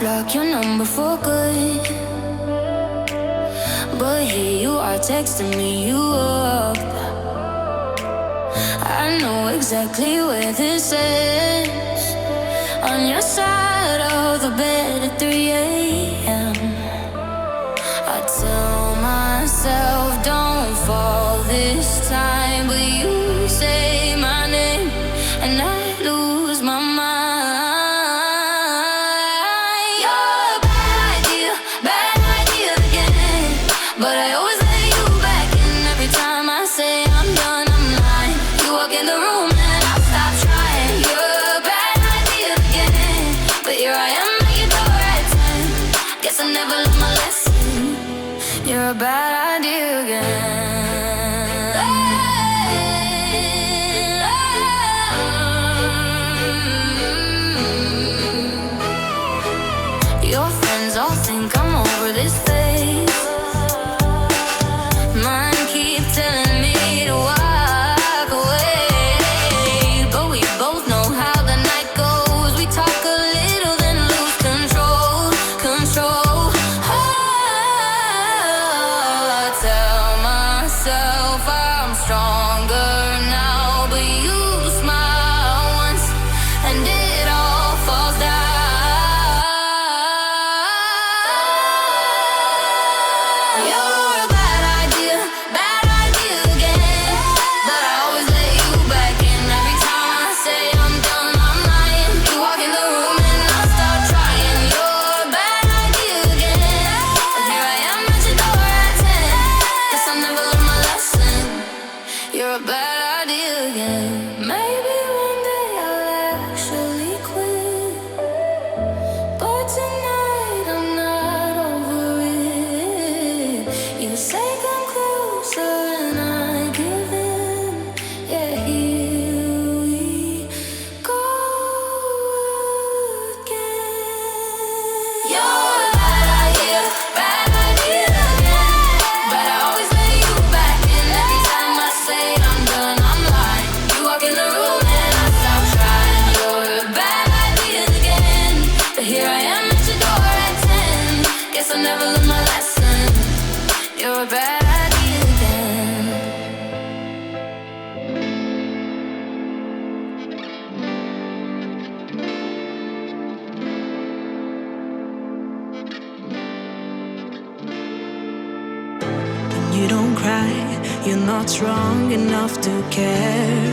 block your number for good, but here you are texting me you up. I know exactly where this is, on your side of the bed at 3 a.m. I tell myself don't fall this time, but you say my name and I lose my mind. You're a bad idea again, but I always let you back in every time I say I'm done, I'm lying. You walk in the room and I stop trying. You're a bad idea again, but here I am at your door at 10. Guess I never learned my lesson. You're a bad idea again. Your friends all think I'm over this phase. Mine keep telling me to walk away, but we both know how the night goes. We talk a little then lose control. I tell myself I'm stronger now, but you smile once and it all falls down. You're a bad idea again, but I always let you back in every time I say I'm done, I'm lying. You walk in the room and I start trying. You're a bad idea again, but here I am at your door at 10. Guess I never learned my lesson. You're a bad idea again. Maybe one day I'll actually quit, but tonight I'm not over it. You say come closer and I give in. Yeah, here we go again. You're a bad idea again, but I always let you back in every time I say I'm done, I'm lying. You walk in the room and I stop trying. You're a bad idea again, but here I am at your door at 10. Guess I never learned my lesson. You're a bad idea again. You don't cry, you're not strong enough to care.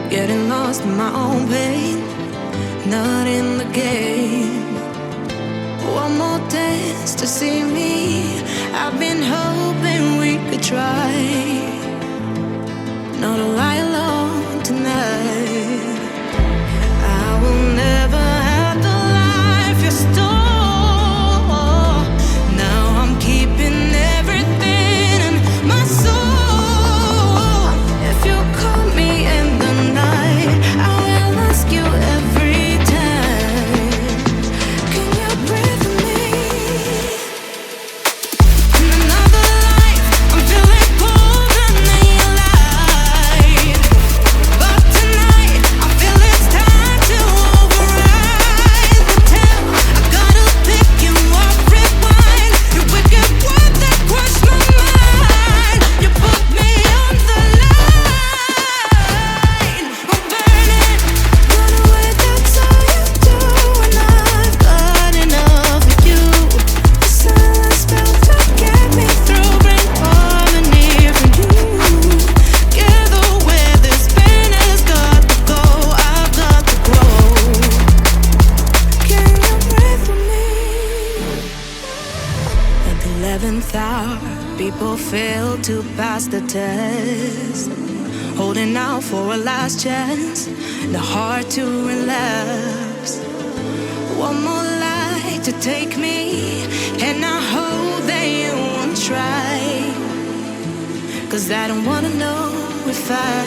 Getting lost in my own pain, not in the game. One more dance to see me. I've been hoping we could try not to lie alone tonight. I will never have the life you stole. Now I'm keeping everything in my soul. If you call me in the night, I will ask you every time, can you breathe with me? In another life, I'm feeling colder than your light, but tonight I feel it's time to override the tale. I gotta pick you up, rewind your wicked word that crushed my mind. You put me on the line, I'm burning, run away, that's all you do. And I've got enough of you. The silence spell to get me through, bring harmony for you. Gather where this pain has got to go, I've got to grow. Can you breathe with me? At the 11th hour, people fail to pass the test, holding out for a last chance, the heart to relapse. One more light to take me, and I hope that you won't try, 'cause I don't wanna know if I